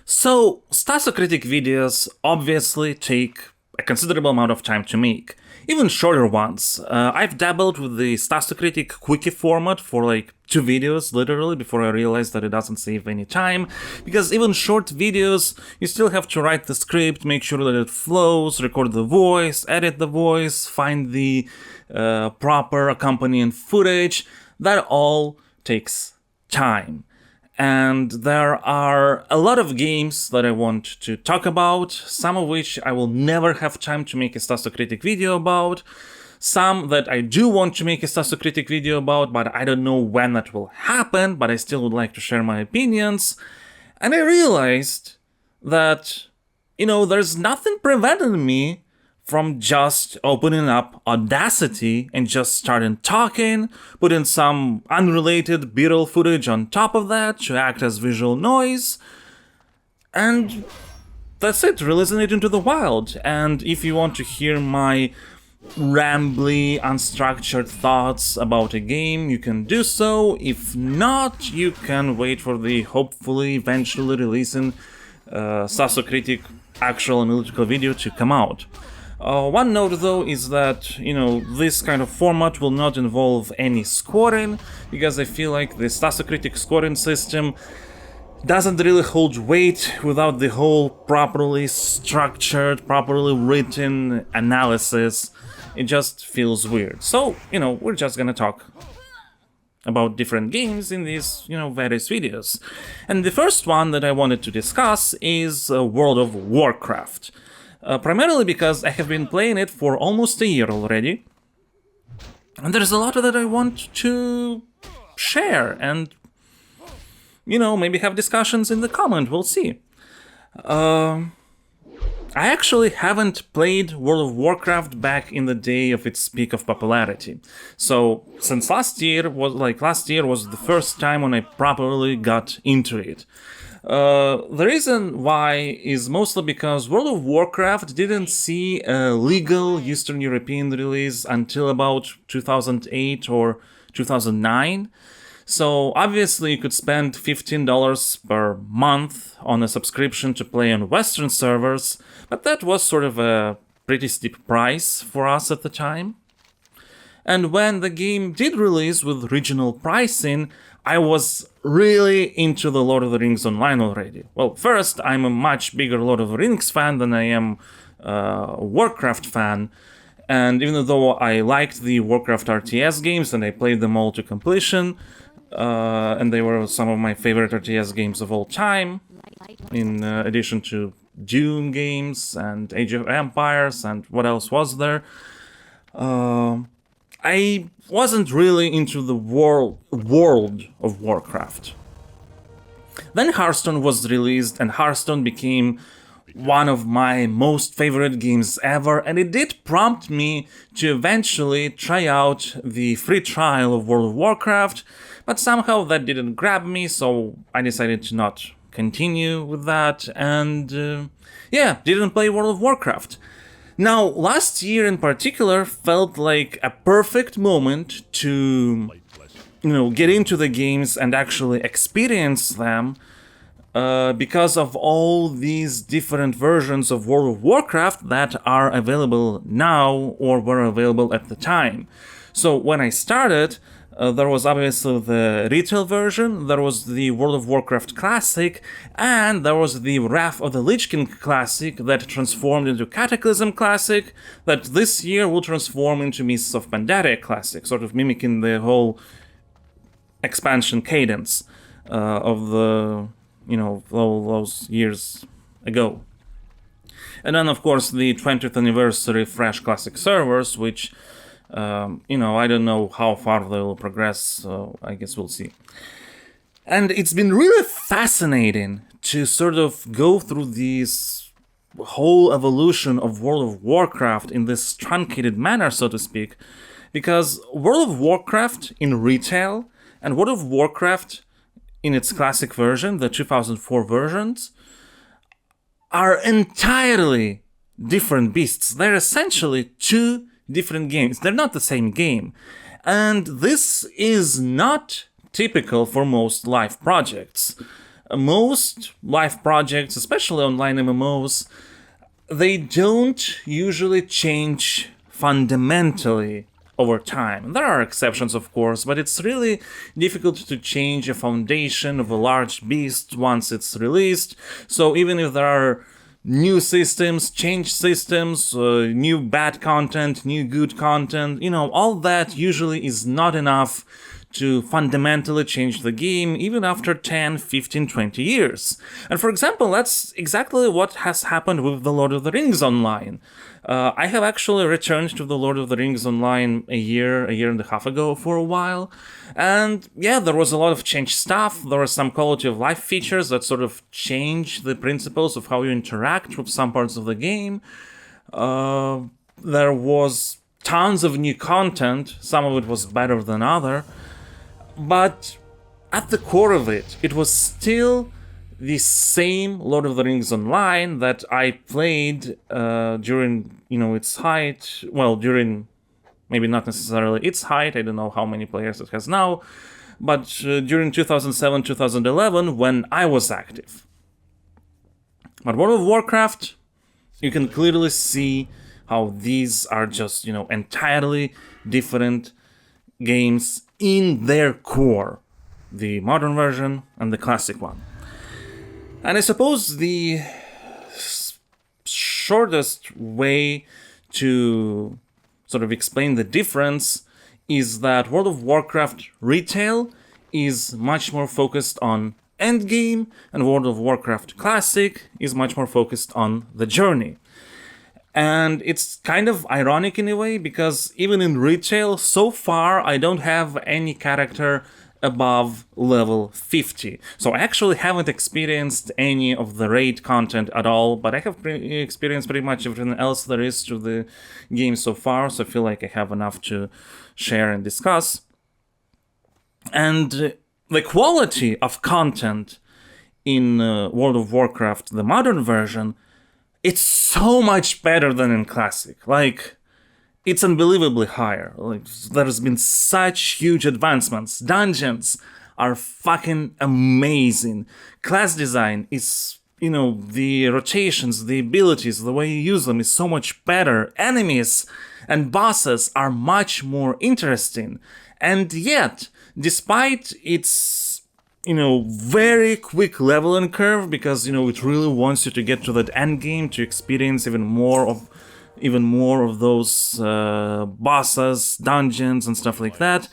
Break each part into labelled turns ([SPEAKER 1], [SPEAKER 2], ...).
[SPEAKER 1] So, Stasocritic videos obviously take a considerable amount of time to make, even shorter ones. I've dabbled with the Stasocritic quickie format for like 2 videos, literally, before I realized that it doesn't save any time, because even short videos, you still have to write the script, make sure that it flows, record the voice, edit the voice, find the proper accompanying footage. That all takes time. And there are a lot of games that I want to talk about, some of which I will never have time to make a Stasocritic video about, some that I do want to make a Stasocritic video about, but I don't know when that will happen, but I still would like to share my opinions. And I realized that, there's nothing preventing me from just opening up Audacity and just starting talking, putting some unrelated B-roll footage on top of that to act as visual noise, and that's it, releasing it into the wild. And if you want to hear my rambly, unstructured thoughts about a game, you can do so. If not, you can wait for the hopefully eventually releasing Stasocritic actual analytical video to come out. One note though is that, this kind of format will not involve any scoring, because I feel like the Stasocritic scoring system doesn't really hold weight without the whole properly structured, properly written analysis. It just feels weird. So, we're just gonna talk about different games in these, various videos. And the first one that I wanted to discuss is World of Warcraft. Primarily because I have been playing it for almost a year already, and there's a lot that I want to share and, maybe have discussions in the comment, we'll see. I actually haven't played World of Warcraft back in the day of its peak of popularity. So, since last year was the first time when I properly got into it. The reason why is mostly because World of Warcraft didn't see a legal Eastern European release until about 2008 or 2009. So obviously you could spend $15 per month on a subscription to play on Western servers, but that was sort of a pretty steep price for us at the time. And when the game did release with regional pricing, I was really into the Lord of the Rings Online already. Well, first, I'm a much bigger Lord of the Rings fan than I am a Warcraft fan, and even though I liked the Warcraft RTS games and I played them all to completion, and they were some of my favorite RTS games of all time, in addition to Dune games and Age of Empires and what else was there, I wasn't really into the world of Warcraft. Then Hearthstone was released, and Hearthstone became one of my most favorite games ever, and it did prompt me to eventually try out the free trial of World of Warcraft, but somehow that didn't grab me, so I decided to not continue with that, and didn't play World of Warcraft. Now, last year in particular felt like a perfect moment to, get into the games and actually experience them, because of all these different versions of World of Warcraft that are available now or were available at the time. So when I started, there was obviously the retail version, there was the World of Warcraft Classic, and there was the Wrath of the Lich King Classic that transformed into Cataclysm Classic, that this year will transform into Mists of Pandaria Classic, sort of mimicking the whole expansion cadence of the, all those years ago. And then, of course, the 20th anniversary Fresh Classic servers, which I don't know how far they will progress, so I guess we'll see. And it's been really fascinating to sort of go through this whole evolution of World of Warcraft in this truncated manner, so to speak, because World of Warcraft in retail and World of Warcraft in its classic version, the 2004 versions, are entirely different beasts. They're essentially two different games. They're not the same game. And this is not typical for most live projects. Most live projects, especially online MMOs, they don't usually change fundamentally over time. There are exceptions, of course, but it's really difficult to change a foundation of a large beast once it's released. So even if there are new systems, change systems, new bad content, new good content, all that usually is not enough to fundamentally change the game even after 10, 15, 20 years. And for example, that's exactly what has happened with The Lord of the Rings Online. I have actually returned to The Lord of the Rings Online a year and a half ago for a while. And yeah, there was a lot of changed stuff. There were some quality of life features that sort of change the principles of how you interact with some parts of the game. There was tons of new content. Some of it was better than other. But at the core of it, it was still the same Lord of the Rings Online that I played during, its height. Well, during maybe not necessarily its height. I don't know how many players it has now. But during 2007, 2011, when I was active. But World of Warcraft, you can clearly see how these are just, entirely different games in their core, the modern version and the classic one. And I suppose the shortest way to sort of explain the difference is that World of Warcraft retail is much more focused on endgame, and World of Warcraft Classic is much more focused on the journey. And it's kind of ironic in a way, because even in retail, so far, I don't have any character above level 50. So I actually haven't experienced any of the raid content at all, but I have experienced pretty much everything else there is to the game so far, so I feel like I have enough to share and discuss. And the quality of content in World of Warcraft, the modern version, it's so much better than in Classic. Like, it's unbelievably higher. Like, there's been such huge advancements. Dungeons are fucking amazing. Class design is, the rotations, the abilities, the way you use them is so much better. Enemies and bosses are much more interesting. And yet, despite its very quick leveling curve, because it really wants you to get to that end game to experience even more of those bosses, dungeons, and stuff like that.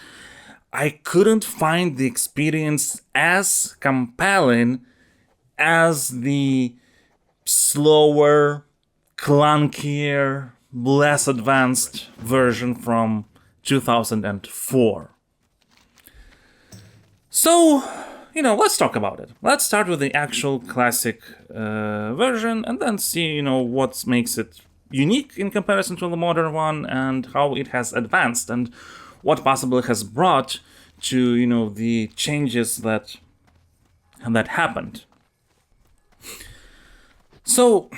[SPEAKER 1] I couldn't find the experience as compelling as the slower, clunkier, less advanced version from 2004. So, let's talk about it. Let's start with the actual classic version and then see, what makes it unique in comparison to the modern one and how it has advanced and what possibly has brought to, the changes that happened. So,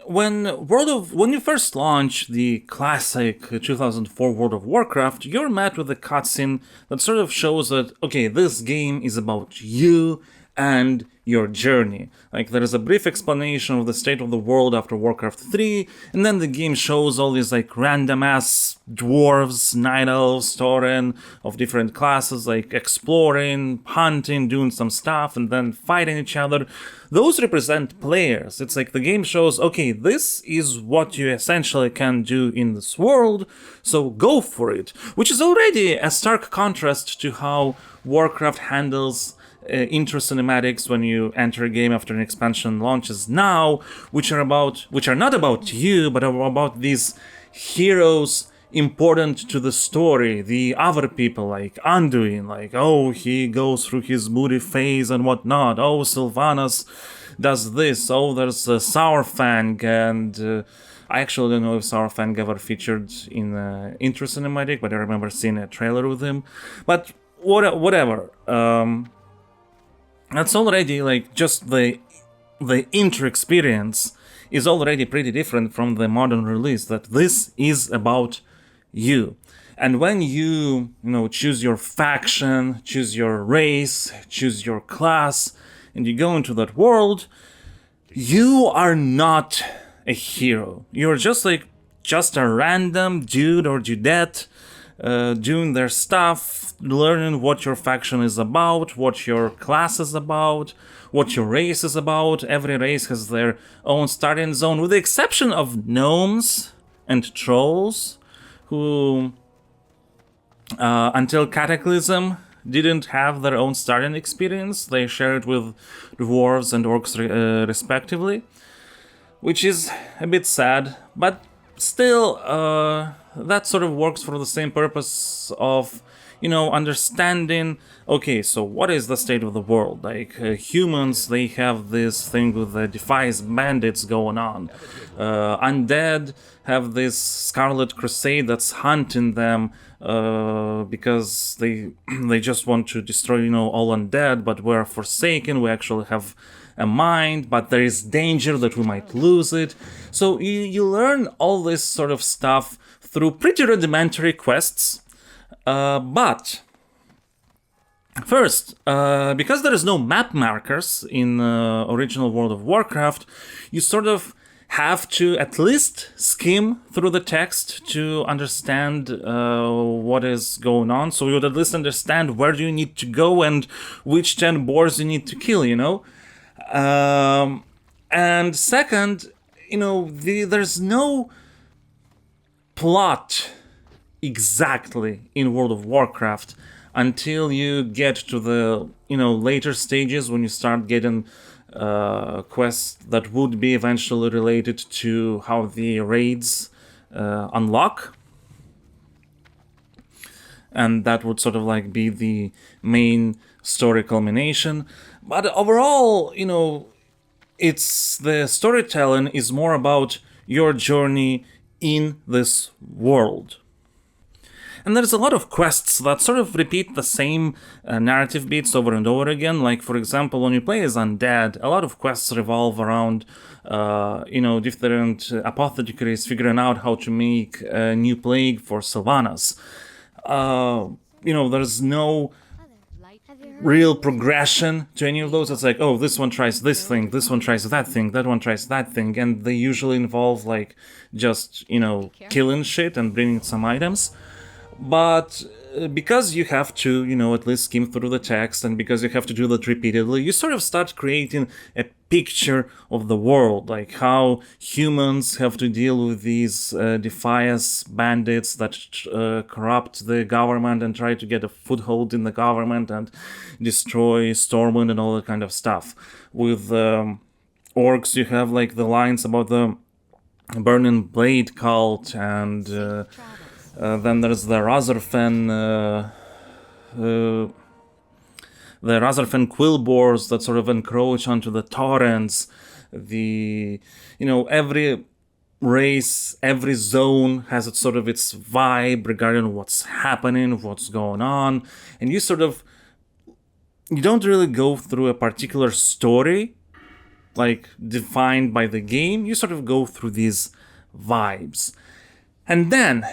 [SPEAKER 1] when you first launch the classic 2004 World of Warcraft, you're met with a cutscene that sort of shows that, okay, this game is about you and your journey. Like, there is a brief explanation of the state of the world after Warcraft 3, and then the game shows all these, like, random-ass dwarves, night elves, tauren, of different classes, like, exploring, hunting, doing some stuff, and then fighting each other. Those represent players. It's like the game shows, okay, this is what you essentially can do in this world, so go for it. Which is already a stark contrast to how Warcraft handles intro cinematics when you enter a game after an expansion launches now, which are not about you, but are about these heroes important to the story, the other people, like Anduin, like, oh, he goes through his moody phase and whatnot, oh, Sylvanas does this, oh, there's Sourfang, and I actually don't know if Sourfang ever featured in intro cinematic, but I remember seeing a trailer with him. But whatever. That's already, like, just the intro experience is already pretty different from the modern release, that this is about you. And when you choose your faction, choose your race, choose your class, and you go into that world, you are not a hero. You're just a random dude or dudette doing their stuff, learning what your faction is about, what your class is about, what your race is about. Every race has their own starting zone, with the exception of gnomes and trolls, who until Cataclysm didn't have their own starting experience. They share it with dwarves and orcs respectively, which is a bit sad, but still that sort of works for the same purpose of, you know, understanding, okay, so what is the state of the world? Like, humans, they have this thing with the Defias bandits going on. Undead have this Scarlet Crusade that's hunting them because they just want to destroy, you know, all undead, but we're forsaken, we actually have a mind, but there is danger that we might lose it. So you learn all this sort of stuff through pretty rudimentary quests. But first, because there is no map markers in original World of Warcraft, you sort of have to at least skim through the text to understand what is going on. So you would at least understand where do you need to go and which 10 boars you need to kill, you know? And second, you know, there's no plot exactly in World of Warcraft until you get to the, you know, later stages, when you start getting quests that would be eventually related to how the raids unlock. And that would sort of like be the main story culmination. But overall, you know, it's the storytelling is more about your journey in this world. And there's a lot of quests that sort of repeat the same narrative beats over and over again. Like, for example, when you play as Undead, a lot of quests revolve around, you know, different apothecaries figuring out how to make a new plague for Sylvanas. You know, there's no real progression to any of those. It's like, oh, this one tries this thing, this one tries that thing, that one tries that thing, and they usually involve, like, just, you know, killing shit and bringing some items. But because you have to, you know, at least skim through the text, and because you have to do that repeatedly, you sort of start creating a picture of the world, like how humans have to deal with these Defias bandits that corrupt the government and try to get a foothold in the government and destroy Stormwind and all that kind of stuff. With orcs, you have like the lines about the Burning Blade cult, and then there's the Razorfen, Quillboars that sort of encroach onto the torrents. You know, every race, every zone has its sort of its vibe regarding what's happening, what's going on, and you don't really go through a particular story, like defined by the game. You sort of go through these vibes. And then,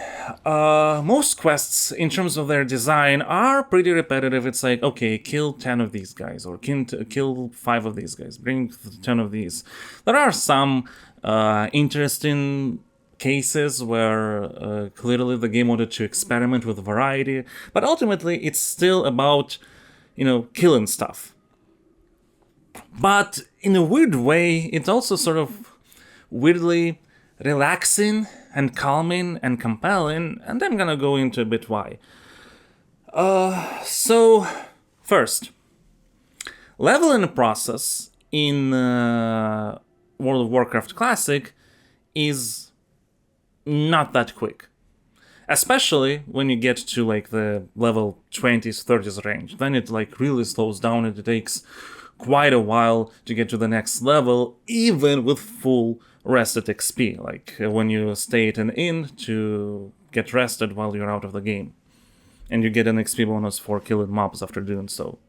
[SPEAKER 1] most quests, in terms of their design, are pretty repetitive. It's like, okay, kill 10 of these guys, or kill 5 of these guys, bring 10 of these. There are some interesting cases where clearly the game wanted to experiment with variety, but ultimately it's still about, you know, killing stuff. But in a weird way, it's also sort of weirdly relaxing and calming and compelling, and I'm gonna go into a bit why. So, first, leveling process in World of Warcraft Classic is not that quick. Especially when you get to like the level 20s, 30s range. Then it like really slows down, and it takes quite a while to get to the next level, even with full rested XP, like when you stay at an inn to get rested while you're out of the game. And you get an XP bonus for killing mobs after doing so.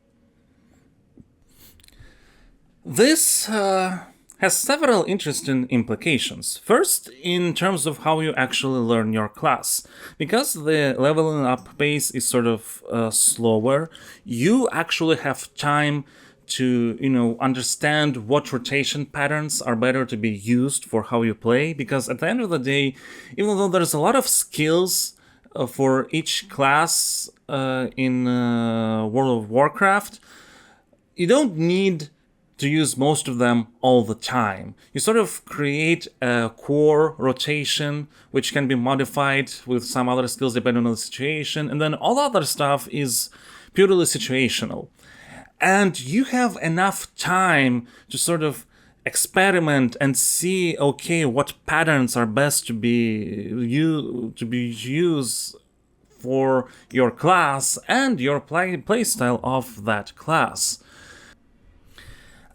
[SPEAKER 1] This has several interesting implications. First, in terms of how you actually learn your class. Because the leveling up pace is sort of slower, you actually have time to, understand what rotation patterns are better to be used for how you play, because at the end of the day, even though there's a lot of skills for each class in World of Warcraft, you don't need to use most of them all the time. You sort of create a core rotation, which can be modified with some other skills depending on the situation, and then all other stuff is purely situational. And you have enough time to sort of experiment and see, okay, what patterns are best to be used for your class and your playstyle of that class.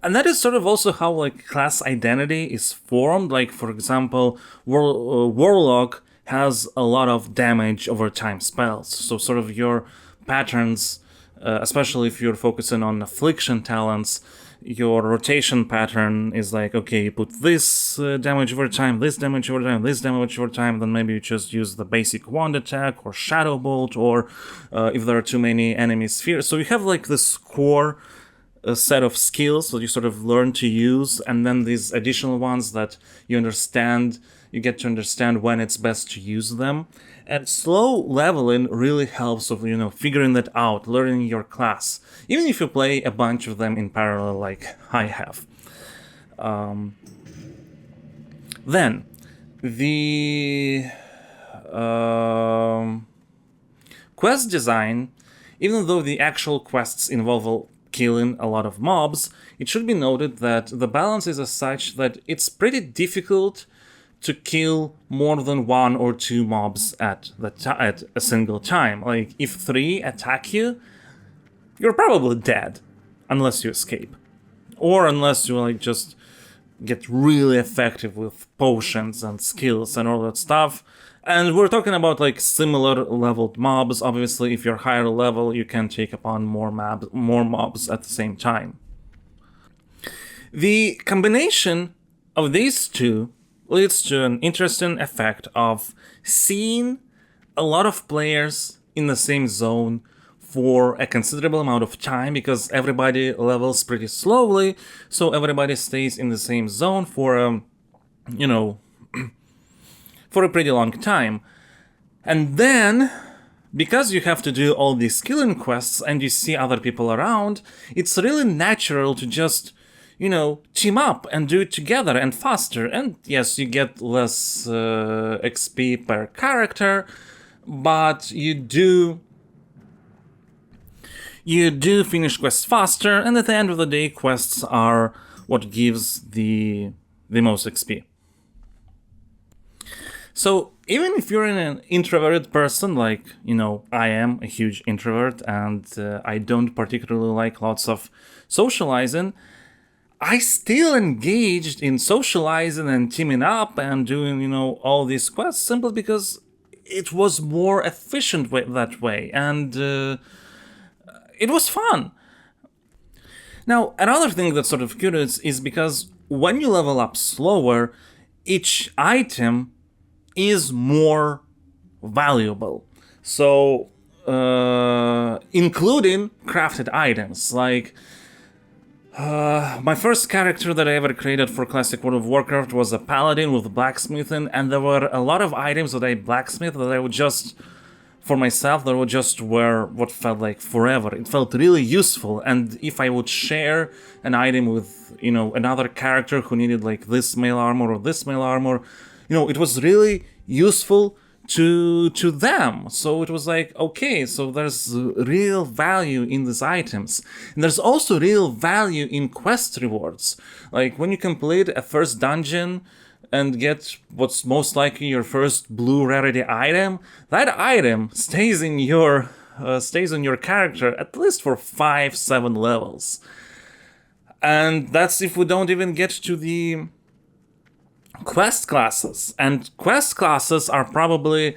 [SPEAKER 1] And that is sort of also how like class identity is formed. Like, for example, Warlock has a lot of damage over time spells. So sort of your patterns, especially if you're focusing on affliction talents, your rotation pattern is like, okay, you put this damage over time, this damage over time, this damage over time, then maybe you just use the basic wand attack or shadow bolt, or if there are too many enemy spheres. So you have like this core a set of skills that you sort of learn to use, and then these additional ones that you get to understand when it's best to use them. And slow leveling really helps of, figuring that out, learning your class, even if you play a bunch of them in parallel like I have. Then the quest design, even though the actual quests involve killing a lot of mobs, it should be noted that the balance is as such that it's pretty difficult to kill more than 1 or 2 mobs at a single time. Like, if 3 attack you, you're probably dead, unless you escape. Or unless you like just get really effective with potions and skills and all that stuff. And we're talking about like similar leveled mobs. Obviously, if you're higher level, you can take upon more mobs at the same time. The combination of these two leads to an interesting effect of seeing a lot of players in the same zone for a considerable amount of time, because everybody levels pretty slowly, so everybody stays in the same zone for for a pretty long time. And then, because you have to do all these killing quests and you see other people around, it's really natural to just, team up and do it together and faster. And yes, you get less XP per character, but you do finish quests faster, and at the end of the day, quests are what gives the most XP. So even if you're an introverted person, like, I am a huge introvert and I don't particularly like lots of socializing, I still engaged in socializing and teaming up and doing, all these quests simply because it was more efficient that way, and it was fun. Now, another thing that's sort of curious is because when you level up slower, each item is more valuable. So, including crafted items, like my first character that I ever created for Classic World of Warcraft was a paladin with blacksmithing, and there were a lot of items that I blacksmith that I would just, for myself, that would just wear what felt like forever. It felt really useful, and if I would share an item with, another character who needed like this mail armor or this mail armor, it was really useful to them. So it was like, okay, so there's real value in these items. And there's also real value in quest rewards. Like when you complete a first dungeon and get what's most likely your first blue rarity item, that item stays in your character at least for 5-7 levels. And that's if we don't even get to the quest classes. And quest classes are probably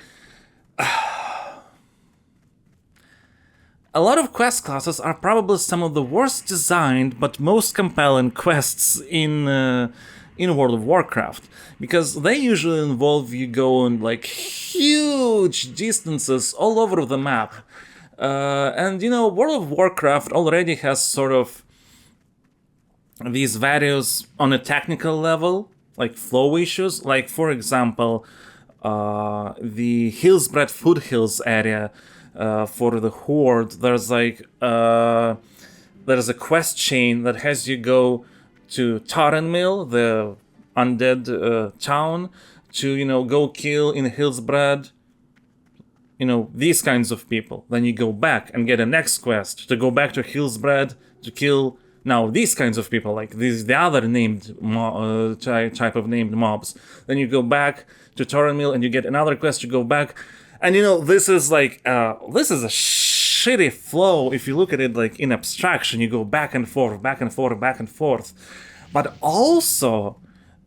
[SPEAKER 1] a lot of quest classes are probably some of the worst designed but most compelling quests in World of Warcraft, because they usually involve you going like huge distances all over the map. And World of Warcraft already has sort of these values on a technical level, like flow issues. Like, for example, the Hillsbred Foothills area for the Horde, there's a quest chain that has you go to Tarrenmill, the undead town, to, go kill in Hillsbred, these kinds of people. Then you go back and get a next quest to go back to Hillsbred to kill now these kinds of people, like the other named type of named mobs. Then you go back to Torrenmill and you get another quest to go back. And this is this is a shitty flow if you look at it like in abstraction. You go back and forth, back and forth, back and forth. But also,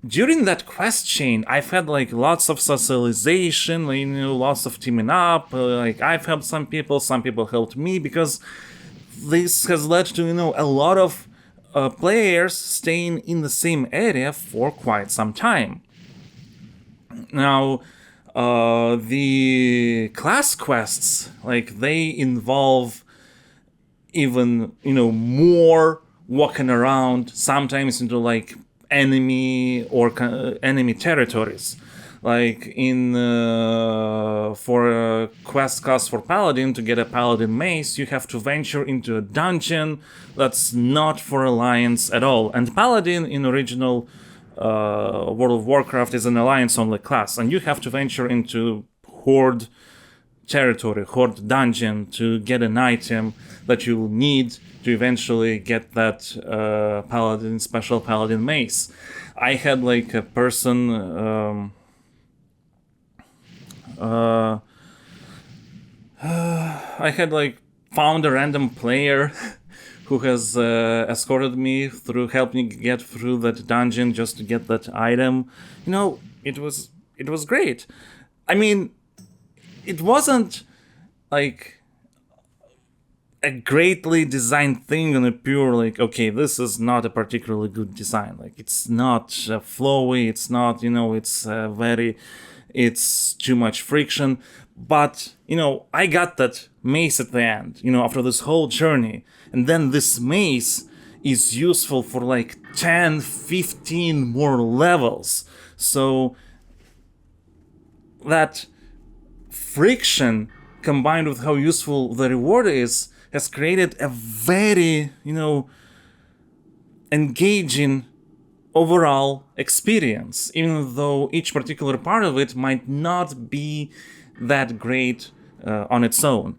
[SPEAKER 1] during that quest chain, I've had like lots of socialization, lots of teaming up. I've helped some people helped me, because this has led to a lot of players staying in the same area for quite some time. Now, the class quests, they involve even more walking around, sometimes into enemy or enemy territories. Like for a quest class for Paladin, to get a Paladin mace, you have to venture into a dungeon that's not for Alliance at all. And Paladin in original World of Warcraft is an Alliance-only class, and you have to venture into Horde territory, Horde dungeon, to get an item that you need to eventually get that special Paladin mace. I had a person... I had found a random player who has escorted me through, helped me get through that dungeon just to get that item. It was great. I mean, it wasn't a greatly designed thing on a pure okay, this is not a particularly good design. It's not flowy. It's not it's too much friction. But, I got that mace at the end, after this whole journey. And then this mace is useful for 10, 15 more levels. So that friction combined with how useful the reward is has created a very, engaging overall experience, even though each particular part of it might not be that great on its own.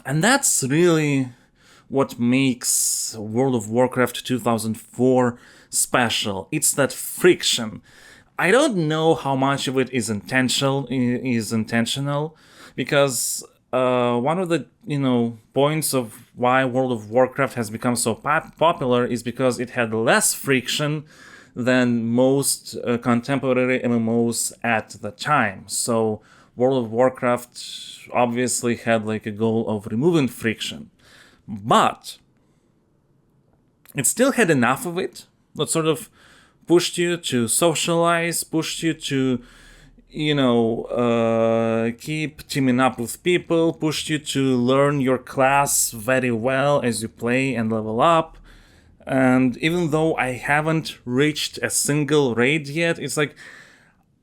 [SPEAKER 1] And that's really what makes World of Warcraft 2004 special. It's that friction. I don't know how much of it is intentional, because one of the points of why World of Warcraft has become so popular is because it had less friction than most contemporary MMOs at the time. So World of Warcraft obviously had a goal of removing friction, but it still had enough of it that sort of pushed you to socialize, pushed you to keep teaming up with people, pushed you to learn your class very well as you play and level up. And even though I haven't reached a single raid yet, it's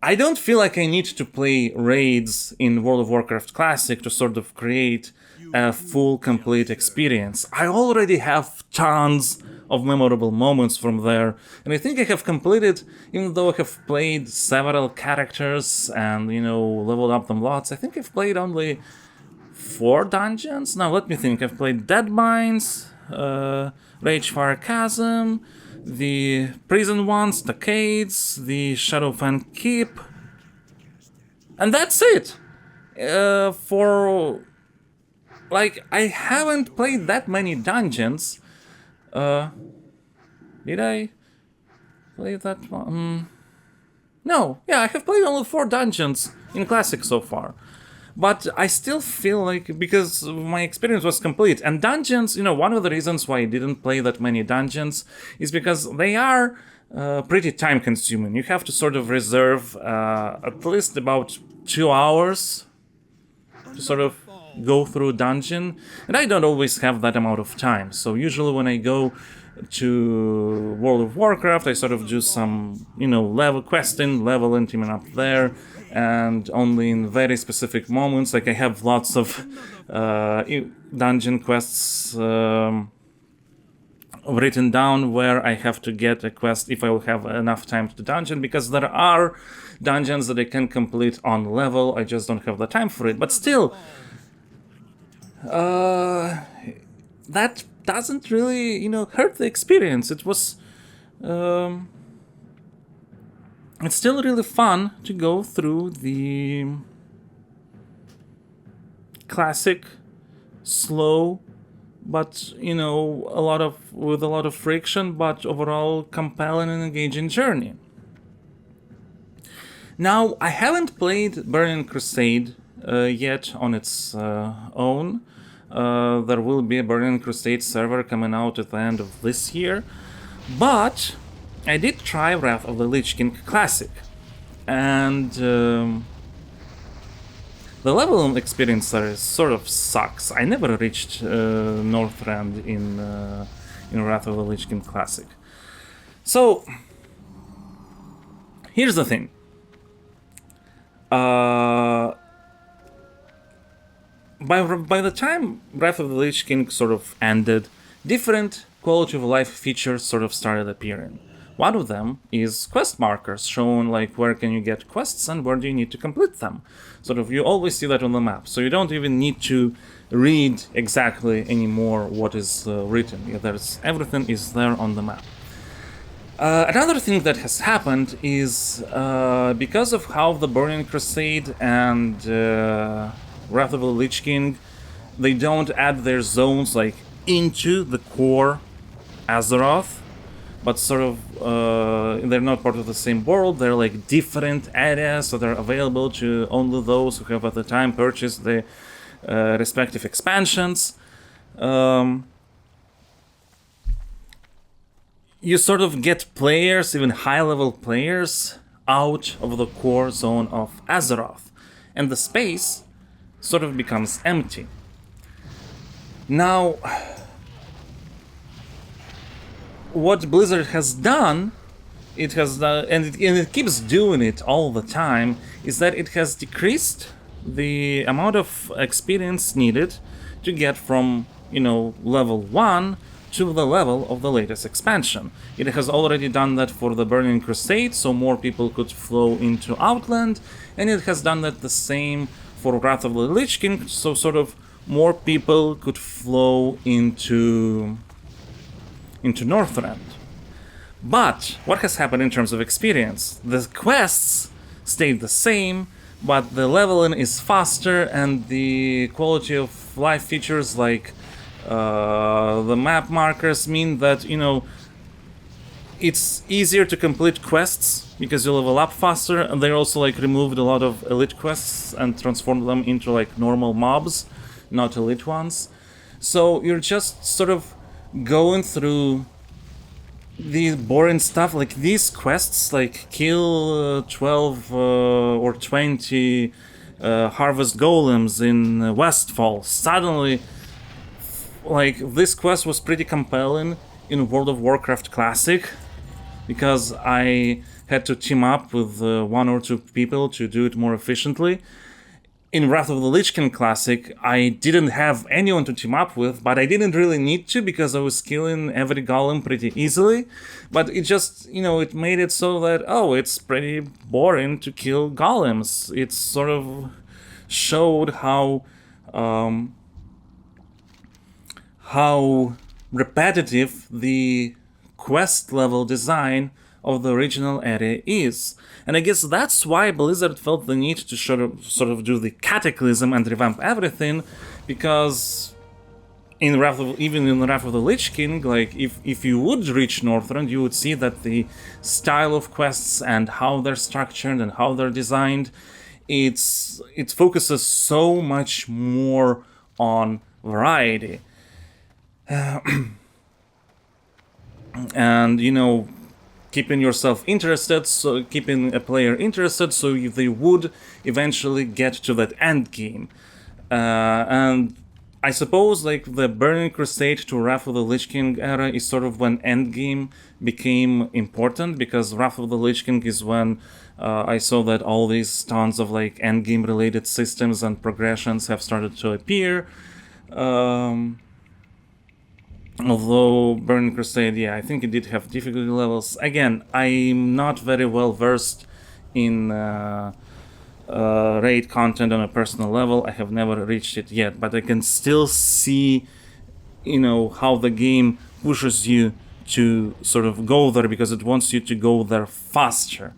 [SPEAKER 1] I don't feel like I need to play raids in World of Warcraft Classic to sort of create a full, complete experience. I already have tons of memorable moments from there, and I think I have completed, even though I have played several characters and, leveled up them lots, I think I've played only 4 dungeons? Now, let me think. I've played Deadmines, Ragefire Chasm, the prison ones, the Cades, the Shadowfen Keep, and that's it. I haven't played that many dungeons. Did I play that one? No, yeah, I have played only 4 dungeons in Classic so far. But I still feel because my experience was complete. And dungeons, one of the reasons why I didn't play that many dungeons is because they are pretty time consuming. You have to sort of reserve at least about 2 hours to sort of go through a dungeon. And I don't always have that amount of time. So usually when I go to World of Warcraft. I sort of do some, level questing, leveling, teaming up there, and only in very specific moments. Like I have lots of dungeon quests written down where I have to get a quest if I will have enough time to the dungeon, because there are dungeons that I can complete on level. I just don't have the time for it. But still, that doesn't really, hurt the experience. It was, it's still really fun to go through the classic, slow, but with a lot of friction, but overall compelling and engaging journey. Now, I haven't played Burning Crusade yet on its own. There will be a Burning Crusade server coming out at the end of this year, but I did try Wrath of the Lich King Classic, and the level experience there sort of sucks. I never reached Northrend in Wrath of the Lich King Classic. So here's the thing. By the time Wrath of the Lich King sort of ended, different quality of life features sort of started appearing. One of them is quest markers, showing like where can you get quests and where do you need to complete them. Sort of you always see that on the map, so you don't even need to read exactly anymore what is written. Everything is there on the map. Another thing that has happened is because of how the Burning Crusade and Wrath of the Lich King, they don't add their zones like into the core Azeroth, but sort of they're not part of the same world. They're like different areas that are available to only those who have at the time purchased the respective expansions. You sort of get players, even high-level players, out of the core zone of Azeroth, and the space sort of becomes empty. Now, what Blizzard has done, and it keeps doing it all the time, is that it has decreased the amount of experience needed to get from, level 1 to the level of the latest expansion. It has already done that for the Burning Crusade, so more people could flow into Outland, and it has done that the same for Wrath of the Lich King, so sort of more people could flow into Northrend. But what has happened in terms of experience? The quests stayed the same, but the leveling is faster, and the quality of life features like the map markers mean that, it's easier to complete quests because you level up faster, and they also like removed a lot of elite quests and transformed them into like normal mobs, not elite ones. So you're just sort of going through the boring stuff, like these quests, like kill 12 or 20 harvest golems in Westfall. Suddenly, like, this quest was pretty compelling in World of Warcraft Classic, because I had to team up with 1 or 2 people to do it more efficiently. In Wrath of the Lich King Classic, I didn't have anyone to team up with, but I didn't really need to because I was killing every golem pretty easily. But it just, it made it so that, it's pretty boring to kill golems. It sort of showed how repetitive the quest level design of the original area is. And I guess that's why Blizzard felt the need to sort of do the cataclysm and revamp everything, because even in Wrath of the Lich King, like if you would reach Northrend, you would see that the style of quests and how they're structured and how they're designed, it focuses so much more on variety. And keeping yourself interested, so keeping a player interested, so they would eventually get to that end game. And I suppose like the Burning Crusade to Wrath of the Lich King era is sort of when Endgame became important, because Wrath of the Lich King is when I saw that all these tons of like Endgame related systems and progressions have started to appear. Although Burning Crusade, yeah, I think it did have difficulty levels. Again, I'm not very well versed in raid content on a personal level. I have never reached it yet, but I can still see, how the game pushes you to sort of go there because it wants you to go there faster.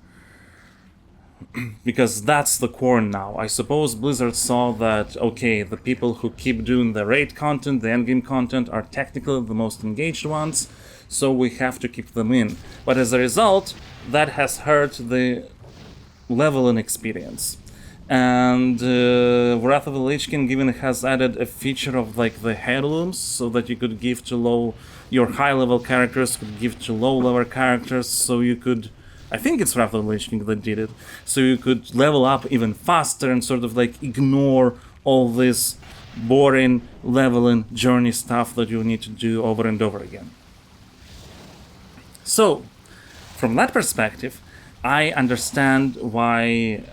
[SPEAKER 1] Because that's the core now. I suppose Blizzard saw that, okay, the people who keep doing the raid content, the endgame content, are technically the most engaged ones, so we have to keep them in. But as a result, that has hurt the leveling experience. And Wrath of the Lich King even has added a feature of like the heirlooms, so that you could give to your high level characters could give to low level characters, so you could, I think it's Wrath of the Lich King that did it, so you could level up even faster and sort of like ignore all this boring leveling journey stuff that you need to do over and over again. So, from that perspective, I understand why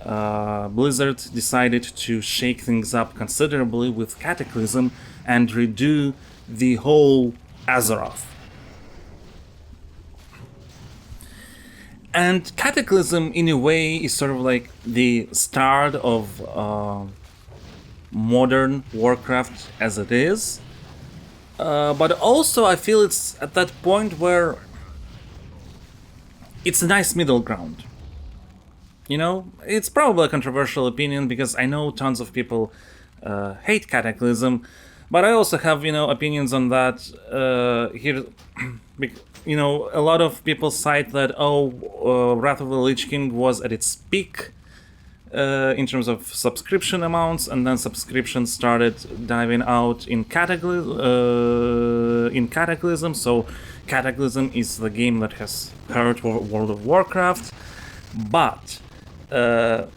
[SPEAKER 1] Blizzard decided to shake things up considerably with Cataclysm and redo the whole Azeroth. And Cataclysm, in a way, is sort of like the start of modern Warcraft as it is. But also, I feel it's at that point where it's a nice middle ground. It's probably a controversial opinion because I know tons of people hate Cataclysm, but I also have, opinions on that here. A lot of people cite that, Wrath of the Lich King was at its peak in terms of subscription amounts, and then subscriptions started diving out in Cataclysm. So Cataclysm is the game that has hurt World of Warcraft. But the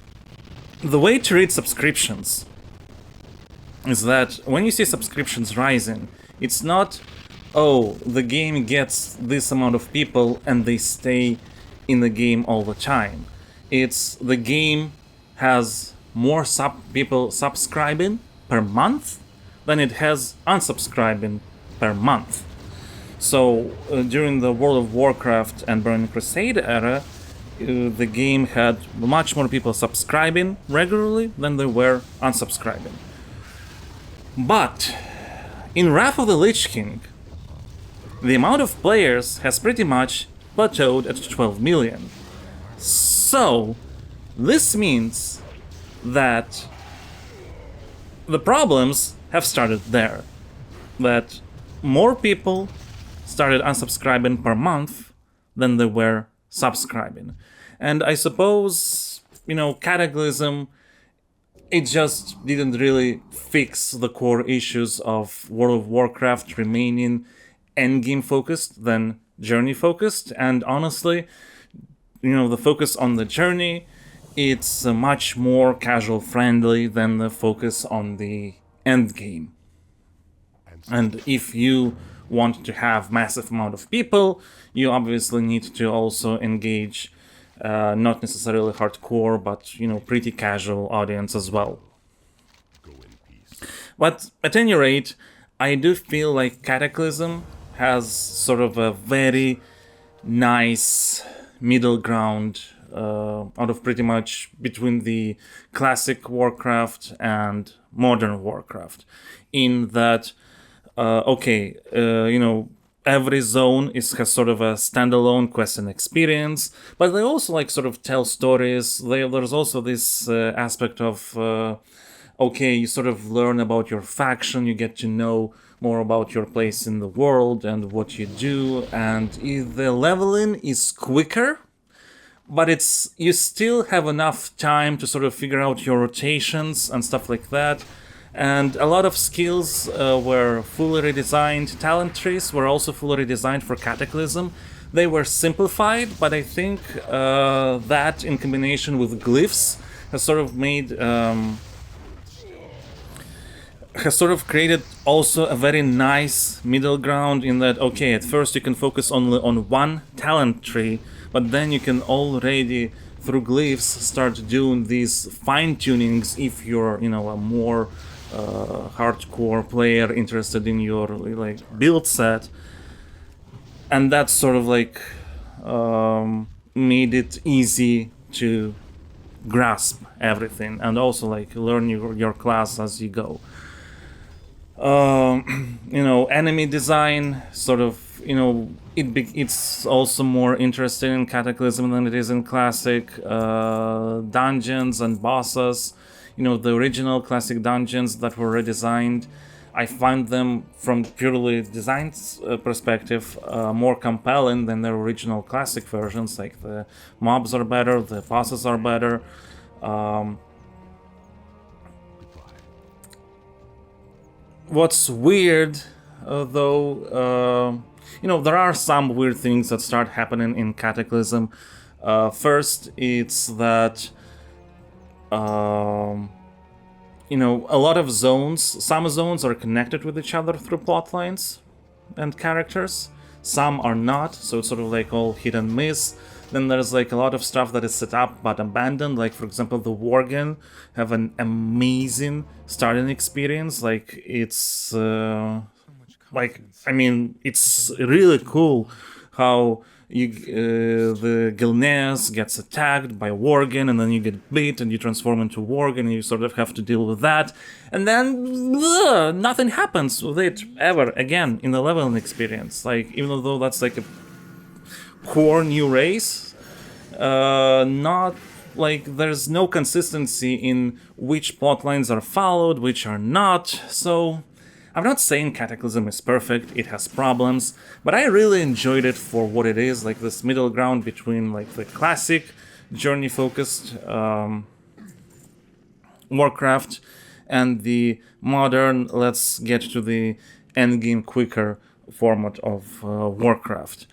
[SPEAKER 1] way to read subscriptions is that when you see subscriptions rising, it's not, the game gets this amount of people and they stay in the game all the time. It's the game has more people subscribing per month than it has unsubscribing per month. So during the World of Warcraft and Burning Crusade era, the game had much more people subscribing regularly than there were unsubscribing. But in Wrath of the Lich King, the amount of players has pretty much plateaued at 12 million. So this means that the problems have started there. That more people started unsubscribing per month than they were subscribing. And I suppose, Cataclysm, it just didn't really fix the core issues of World of Warcraft remaining endgame focused than journey focused. And honestly, the focus on the journey, it's much more casual friendly than the focus on the end game. And if you want to have massive amount of people, you obviously need to also engage not necessarily hardcore, but pretty casual audience as well. But at any rate, I do feel like Cataclysm has sort of a very nice middle ground out of pretty much between the classic Warcraft and modern Warcraft, in that every zone has sort of a standalone quest and experience, but they also sort of tell stories. There's also this aspect of you sort of learn about your faction, you get to know more about your place in the world and what you do, and the leveling is quicker, but you still have enough time to sort of figure out your rotations and stuff like that. And a lot of skills were fully redesigned. Talent trees were also fully redesigned for Cataclysm. They were simplified, but I think that in combination with glyphs has sort of made has sort of created also a very nice middle ground in that, okay, at first you can focus only on one talent tree, but then you can already through glyphs start doing these fine tunings if you're, you know, a more hardcore player interested in your like build set. And that's sort of like made it easy to grasp everything and also like learn your class as you go. You know, enemy design sort of, you know, it's also more interesting in Cataclysm than it is in Classic. Dungeons and bosses, you know, the original Classic dungeons that were redesigned, I find them from purely design perspective more compelling than their original Classic versions. Like the mobs are better, the bosses are better. What's weird, though, you know, there are some weird things that start happening in Cataclysm. First, it's that, you know, a lot of zones, some zones are connected with each other through plot lines and characters. Some are not, so it's sort of like all hit and miss. Then there's like a lot of stuff that is set up but abandoned. Like for example, the Worgen have an amazing starting experience. Like it's like, I mean, it's really cool how you the Gilneas gets attacked by Worgen, and then you get beat and you transform into Worgen and you sort of have to deal with that, and then nothing happens with it ever again in the leveling experience. Like, even though that's like a core new race, not like there's no consistency in which plot lines are followed, which are not. So I'm not saying Cataclysm is perfect, it has problems, but I really enjoyed it for what it is, like this middle ground between like the classic journey-focused Warcraft and the modern, let's get to the endgame quicker format of Warcraft.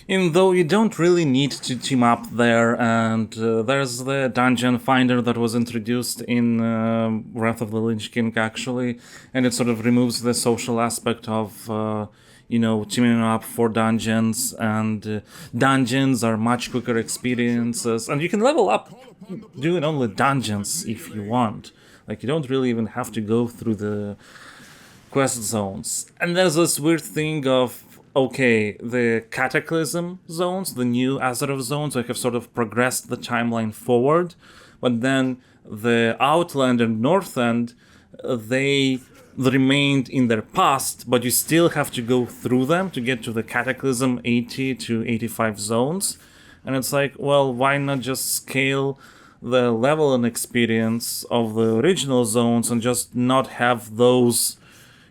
[SPEAKER 1] Even though you don't really need to team up there, and there's the dungeon finder that was introduced in Wrath of the Lich King actually, and it sort of removes the social aspect of you know, teaming up for dungeons, and dungeons are much quicker experiences, and you can level up doing only dungeons if you want. Like, you don't really even have to go through the quest zones. And there's this weird thing of, okay, the Cataclysm zones, the new Azeroth zones, have sort of progressed the timeline forward, but then the Outland and North End, they remained in their past, but you still have to go through them to get to the Cataclysm 80 to 85 zones. And it's like, well, why not just scale the level and experience of the original zones and just not have those,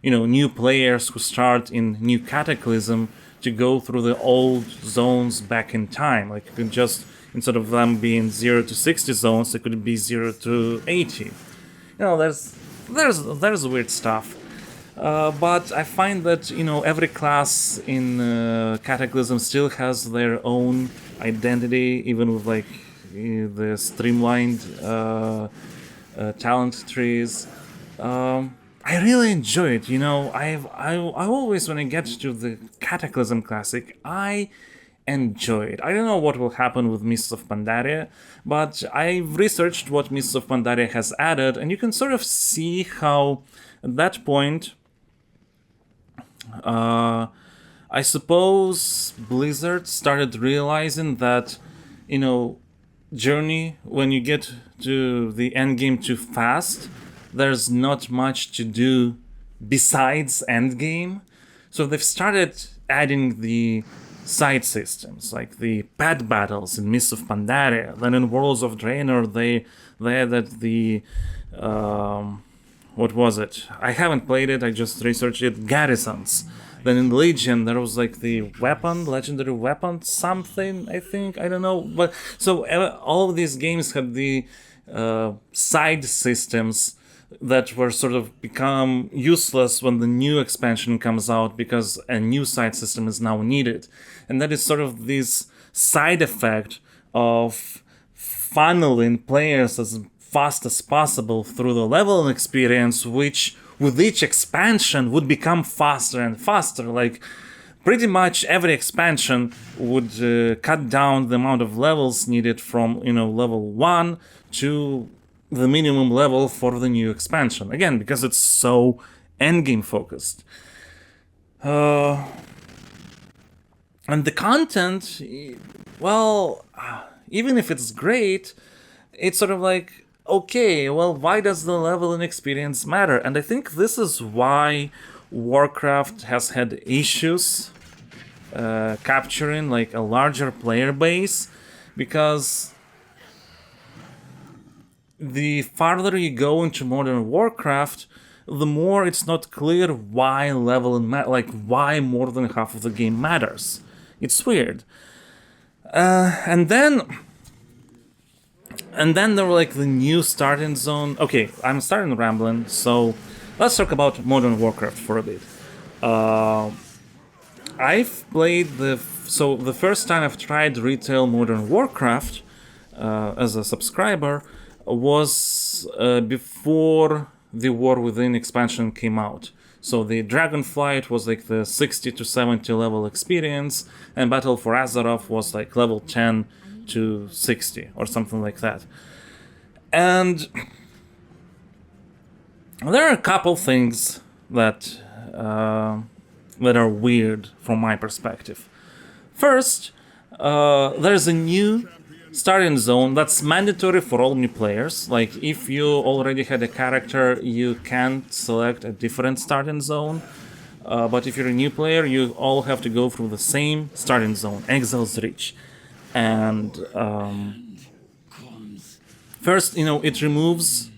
[SPEAKER 1] you know, new players who start in new Cataclysm to go through the old zones back in time. Like, you could just, instead of them being 0 to 60 zones, it could be 0 to 80. You know, there's weird stuff. But I find that, you know, every class in Cataclysm still has their own identity, even with like the streamlined talent trees. I really enjoy it, you know. I always, when I get to the Cataclysm Classic, I enjoy it. I don't know what will happen with Mists of Pandaria, but I've researched what Mists of Pandaria has added, and you can sort of see how, at that point, I suppose Blizzard started realizing that, you know, journey, when you get to the endgame too fast, there's not much to do besides endgame. So they've started adding the side systems, like the pet battles in Mists of Pandaria. Then in Worlds of Draenor, they added the what was it? I haven't played it, I just researched it. Garrisons. Then in Legion, there was like the weapon, legendary weapon, something, I think, I don't know. But so all of these games had the side systems that were sort of become useless when the new expansion comes out, because a new side system is now needed. And that is sort of this side effect of funneling players as fast as possible through the leveling experience, which with each expansion would become faster and faster. Like pretty much every expansion would cut down the amount of levels needed from level 1 to the minimum level for the new expansion. Again, because it's so endgame focused. And the content, well, even if it's great, it's sort of like, okay, well, why does the level and experience matter? And I think this is why Warcraft has had issues capturing like a larger player base, because the farther you go into modern Warcraft, the more it's not clear why level and why more than half of the game matters. It's weird. And then there were like the new starting zone. Okay, I'm starting rambling, so let's talk about modern Warcraft for a bit. I've played the first time I've tried retail modern Warcraft as a subscriber was before the War Within expansion came out. So the Dragonflight was like the 60 to 70 level experience, and Battle for Azeroth was like level 10 to 60 or something like that. And there are a couple things that are weird from my perspective. First, there's a new starting zone that's mandatory for all new players. Like if you already had a character, you can't select a different starting zone. But if you're a new player, you all have to go through the same starting zone, Exile's Reach. And first, it removes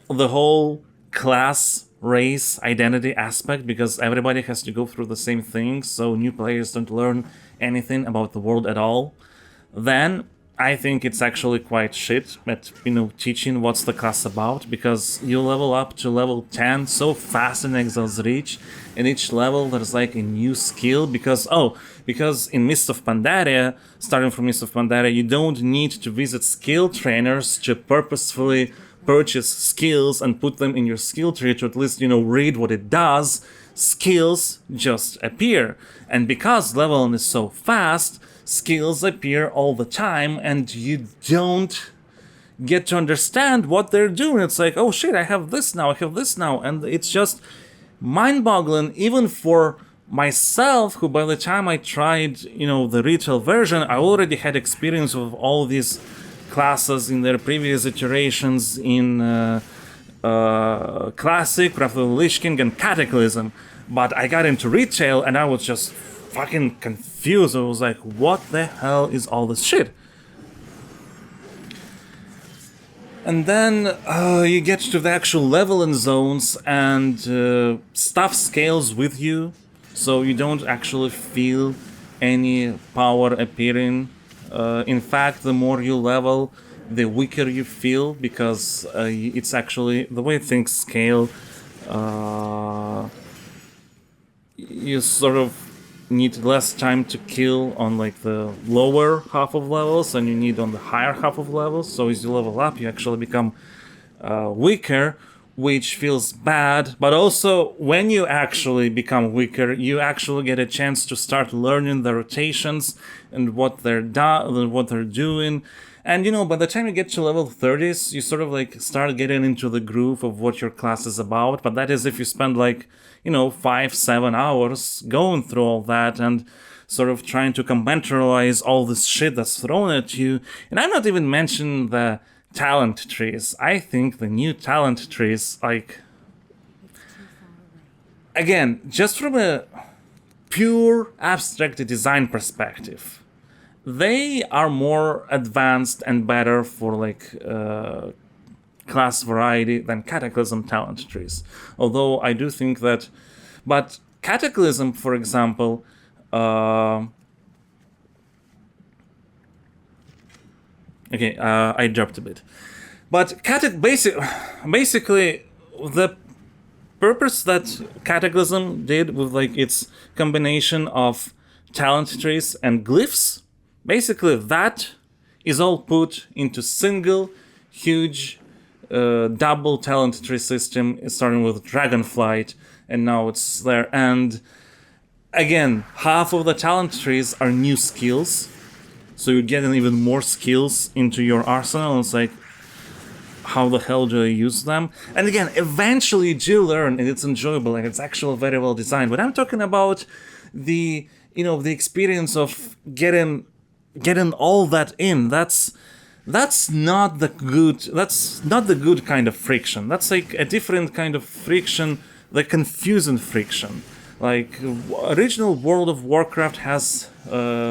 [SPEAKER 1] the whole class, race, identity aspect, because everybody has to go through the same thing, so new players don't learn anything about the world at all. Then I think it's actually quite shit at teaching what's the class about, because you level up to level 10 so fast in Exile's Reach, and each level there's like a new skill, because in Mist of Pandaria, starting from Mist of Pandaria, you don't need to visit skill trainers to purposefully purchase skills and put them in your skill tree to at least read what it does. Skills just appear, and because leveling is so fast, skills appear all the time, and you don't get to understand what they're doing. It's like, oh shit, I have this now, and it's just mind-boggling, even for myself, who by the time I tried, the retail version, I already had experience with all these classes in their previous iterations in Classic, Wrath of the Lich King, and Cataclysm. But I got into retail, and I was just fucking confused. I was like, what the hell is all this shit? And then you get to the actual leveling zones, and stuff scales with you, so you don't actually feel any power appearing. In fact, the more you level, the weaker you feel, because it's actually the way things scale. You sort of need less time to kill on like the lower half of levels than you need on the higher half of levels. So as you level up, you actually become weaker, which feels bad. But also, when you actually become weaker, you actually get a chance to start learning the rotations and what they're doing. And by the time you get to level 30s, you sort of like start getting into the groove of what your class is about. But that is if you spend like 5-7 hours going through all that and sort of trying to compartmentalize all this shit that's thrown at you. And I'm not even mentioning the talent trees. I think the new talent trees, like, again, just from a pure abstract design perspective, they are more advanced and better for like class variety than Cataclysm talent trees. Although I do think that, but Cataclysm, for example, I dropped a bit. But basically, the purpose that Cataclysm did with like its combination of talent trees and glyphs, basically that is all put into single huge double talent tree system, starting with Dragonflight, and now it's there. And again, half of the talent trees are new skills, so you're getting even more skills into your arsenal. It's like, how the hell do I use them? And again, eventually you do learn, and it's enjoyable, and it's actually very well designed. But I'm talking about the experience of getting all that in. That's not the good kind of friction. That's like a different kind of friction, the confusing friction. Like, original World of Warcraft has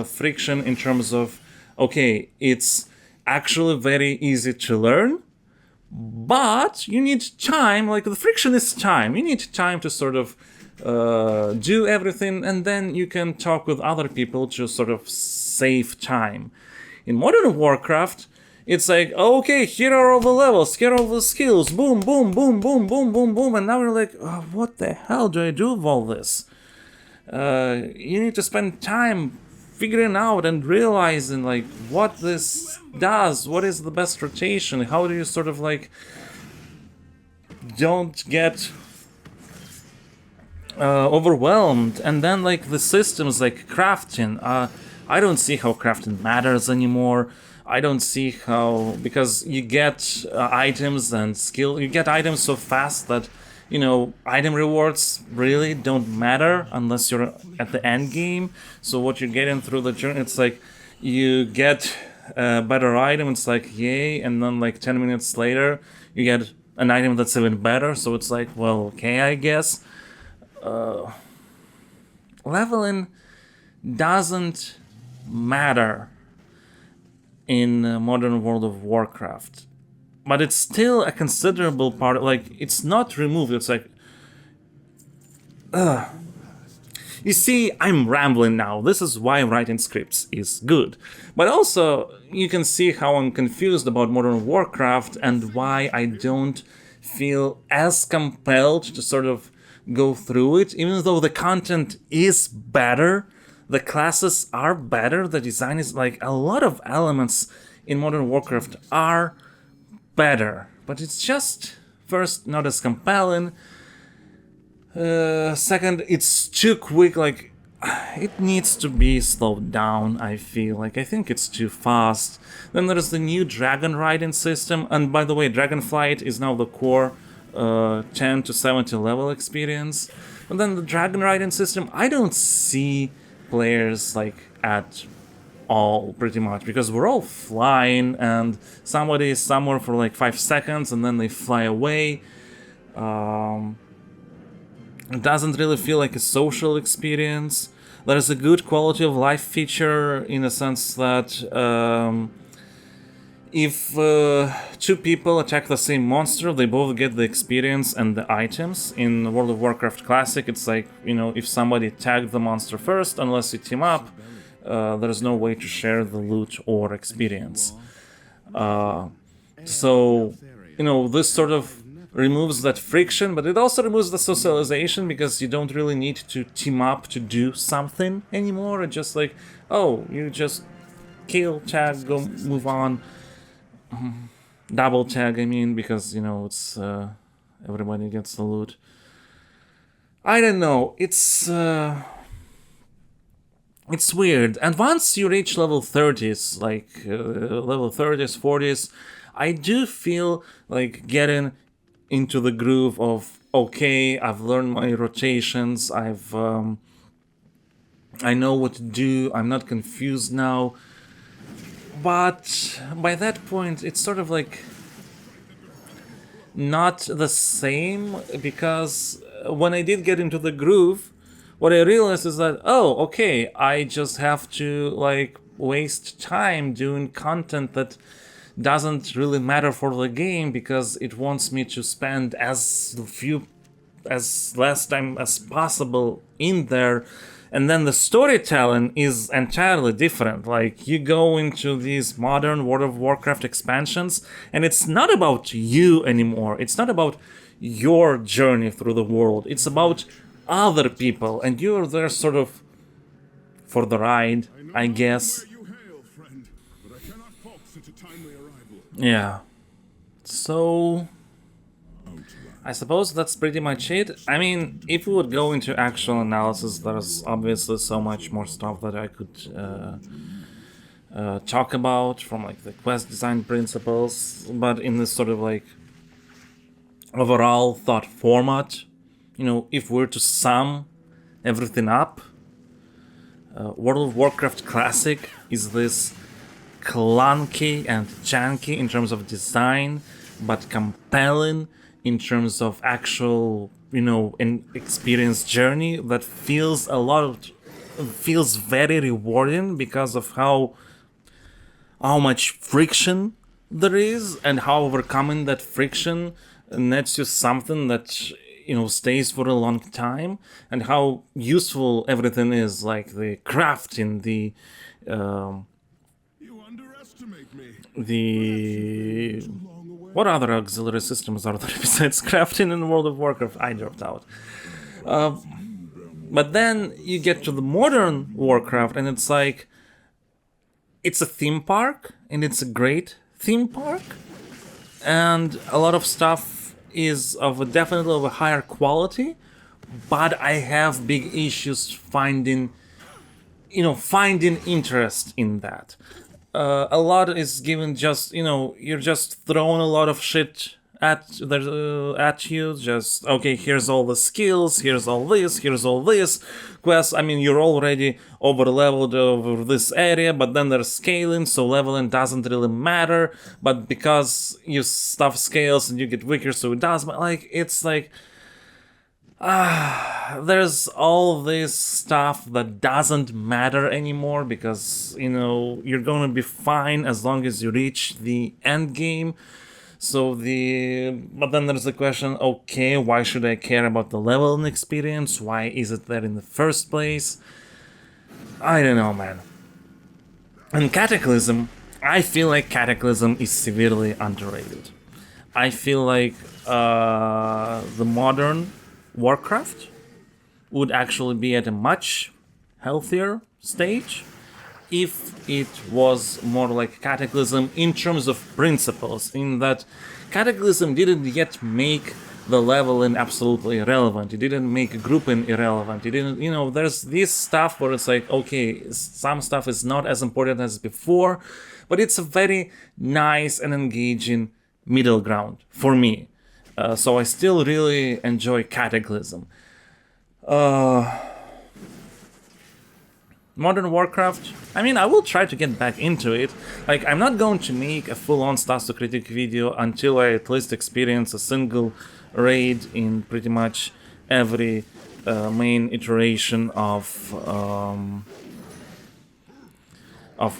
[SPEAKER 1] friction in terms of, okay, it's actually very easy to learn, but you need time. Like, the friction is time. You need time to sort of do everything, and then you can talk with other people to sort of save time. In Modern Warcraft, it's like, okay, here are all the levels, here are all the skills, boom, boom, boom, boom, boom, boom, boom, and now you're like, oh, what the hell do I do with all this? You need to spend time figuring out and realizing, like, what this does, what is the best rotation, how do you sort of, like, don't get overwhelmed. And then, like, the systems like crafting, I don't see how crafting matters anymore. I don't see how, because you get items and skill, you get items so fast that, item rewards really don't matter unless you're at the end game. So what you're getting through the journey, it's like you get a better item, it's like, yay, and then like 10 minutes later you get an item that's even better, so it's like, well, okay, I guess. Leveling doesn't matter in modern World of Warcraft, but it's still a considerable part. Like, it's not removed. It's like, you see, I'm rambling now. This is why writing scripts is good. But also, you can see how I'm confused about Modern Warcraft and why I don't feel as compelled to sort of go through it, even though the content is better, the classes are better, the design is like, a lot of elements in Modern Warcraft are better, but it's just, first, not as compelling. Second, it's too quick. Like, it needs to be slowed down, I feel. Like, I think it's too fast. Then there's the new dragon riding system, and by the way, Dragonflight is now the core 10 to 70 level experience. And then the dragon riding system, I don't see players like at all, pretty much, because we're all flying and somebody is somewhere for like 5 seconds and then they fly away. It doesn't really feel like a social experience. There's a good quality of life feature in the sense that if two people attack the same monster, they both get the experience and the items. In World of Warcraft Classic, it's like, if somebody tagged the monster first, unless you team up, there's no way to share the loot or experience. So, this sort of removes that friction, but it also removes the socialization, because you don't really need to team up to do something anymore. It's just like, oh, you just kill, tag, go, move on. Double tag, I mean, because, it's everybody gets the loot. I don't know, it's weird. And once you reach level 30s, like level 30s, 40s, I do feel like getting into the groove of, okay, I've learned my rotations, I know what to do, I'm not confused now. But by that point, it's sort of like not the same, because when I did get into the groove, what I realized is that, oh, okay, I just have to like waste time doing content that doesn't really matter for the game, because it wants me to spend as less time as possible in there. And then the storytelling is entirely different. Like, you go into these modern World of Warcraft expansions, and it's not about you anymore. It's not about your journey through the world. It's about other people, and you're there sort of for the ride, I guess. Yeah. So I suppose that's pretty much it. I mean, if we would go into actual analysis, there's obviously so much more stuff that I could talk about, from like the quest design principles, but in this sort of like overall thought format, you know, if we're to sum everything up, World of Warcraft Classic is this clunky and janky in terms of design, but compelling in terms of actual, you know, an experience journey that feels very rewarding because of how much friction there is, and how overcoming that friction nets you something that, you know, stays for a long time, and how useful everything is, like the crafting, the what other auxiliary systems are there besides crafting in World of Warcraft? I dropped out. But then you get to the modern Warcraft, and it's like, it's a theme park, and it's a great theme park, and a lot of stuff is definitely of a higher quality, but I have big issues finding interest in that. A lot is given just, you know, you're just throwing a lot of shit at you. Just, okay, here's all the skills, here's all this quests. I mean, you're already over leveled over this area, but then there's scaling, so leveling doesn't really matter. But because your stuff scales and you get weaker, so it does. But like, it's like, there's all this stuff that doesn't matter anymore, because, you know, you're gonna be fine as long as you reach the end game. But then there's the question, okay, why should I care about the leveling experience? Why is it there in the first place? I don't know, man. And Cataclysm, I feel like Cataclysm is severely underrated. I feel like the modern Warcraft would actually be at a much healthier stage if it was more like Cataclysm in terms of principles, in that Cataclysm didn't yet make the leveling absolutely irrelevant. It didn't make grouping irrelevant. It didn't, you know, there's this stuff where it's like, okay, some stuff is not as important as before, but it's a very nice and engaging middle ground for me. So I still really enjoy Cataclysm. Modern Warcraft, I mean, I will try to get back into it. Like, I'm not going to make a full-on Stastocritic video until I at least experience a single raid in pretty much every main iteration of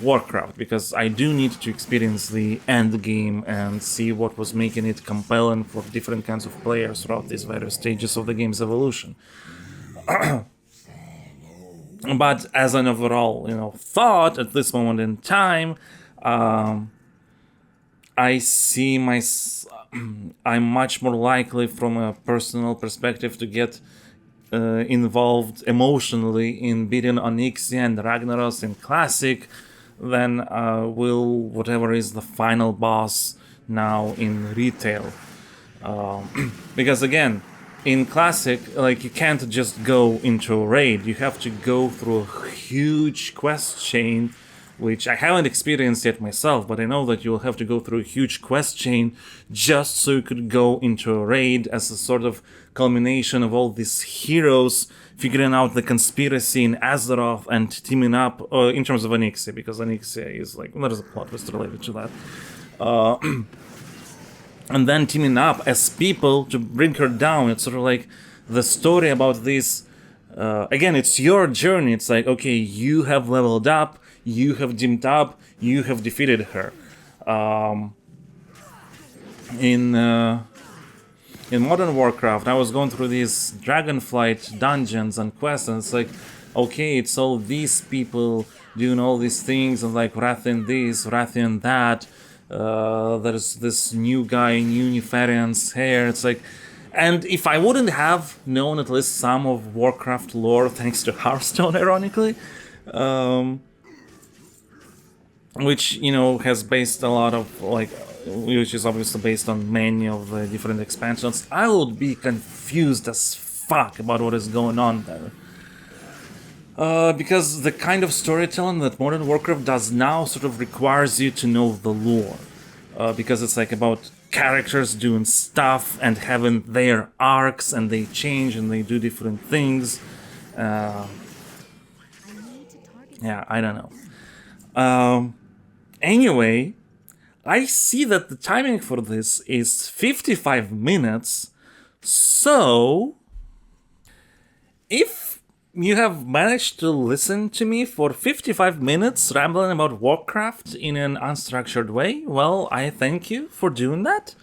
[SPEAKER 1] Warcraft, because I do need to experience the end game and see what was making it compelling for different kinds of players throughout these various stages of the game's evolution. But as an overall, you know, thought at this moment in time, I see I'm much more likely from a personal perspective to get involved emotionally in beating Onyxia and Ragnaros in Classic than will whatever is the final boss now in retail. Because again, in Classic, like, you can't just go into a raid. You have to go through a huge quest chain, which I haven't experienced yet myself, but I know that you'll have to go through a huge quest chain just so you could go into a raid as a sort of culmination of all these heroes figuring out the conspiracy in Azeroth and teaming up in terms of Onyxia, because Onyxia is like, there's a plot twist related to that. And then teaming up as people to bring her down. It's sort of like the story about this. Again, it's your journey. It's like, okay, you have leveled up, you have teamed up, you have defeated her. In Modern Warcraft, I was going through these Dragonflight dungeons and quests, and it's like, okay, it's all these people doing all these things, and like Rathian this, Rathian that. There's this new guy, new Nefarian's hair. It's like, and if I wouldn't have known at least some of Warcraft lore, thanks to Hearthstone, ironically, which, you know, has based a lot of like which is obviously based on many of the different expansions, I would be confused as fuck about what is going on there. Because the kind of storytelling that Modern Warcraft does now sort of requires you to know the lore. Because it's like about characters doing stuff and having their arcs, and they change and they do different things. Yeah, I don't know. Anyway, I see that the timing for this is 55 minutes, so if you have managed to listen to me for 55 minutes rambling about Warcraft in an unstructured way, well, I thank you for doing that.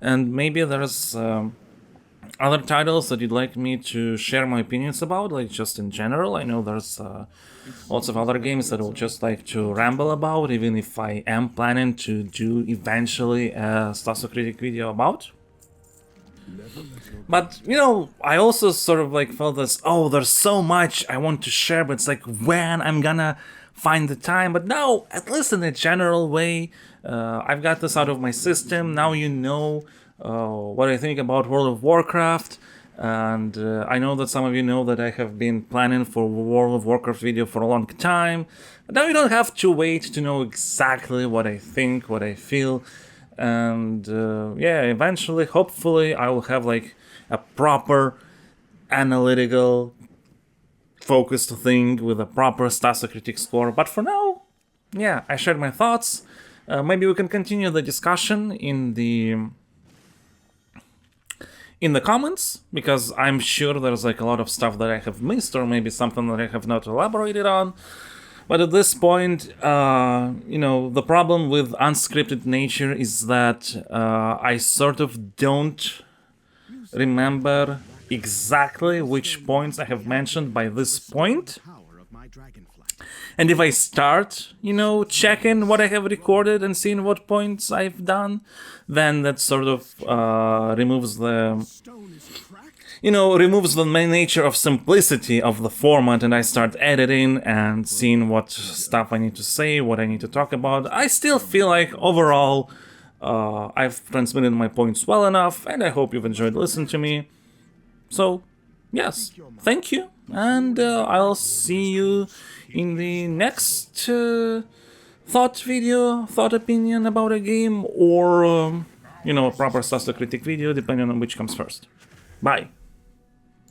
[SPEAKER 1] And maybe there's other titles that you'd like me to share my opinions about, like just in general. I know there's lots of other games that I would just like to ramble about, even if I am planning to do eventually a Stasocritic video about. But, you know, I also sort of like felt this, oh, there's so much I want to share, but it's like when I'm gonna find the time. But now, at least in a general way, I've got this out of my system. Now you know what I think about World of Warcraft. And I know that some of you know that I have been planning for a World of Warcraft video for a long time. But now you don't have to wait to know exactly what I think, what I feel. And yeah, eventually, hopefully, I will have like a proper analytical, focused thing with a proper Stasocritic score. But for now, yeah, I shared my thoughts. Maybe we can continue the discussion in the comments, because I'm sure there's like a lot of stuff that I have missed, or maybe something that I have not elaborated on. But at this point, you know, the problem with unscripted nature is that I sort of don't remember exactly which points I have mentioned by this point. And if I start, you know, checking what I have recorded and seeing what points I've done, then that sort of removes the main nature of simplicity of the format, and I start editing and seeing what stuff I need to say, what I need to talk about. I still feel like overall I've transmitted my points well enough, and I hope you've enjoyed listening to me. So, yes, thank you, and I'll see you in the next thought opinion about a game, or, you know, a proper Stasocritic video, depending on which comes first. Bye.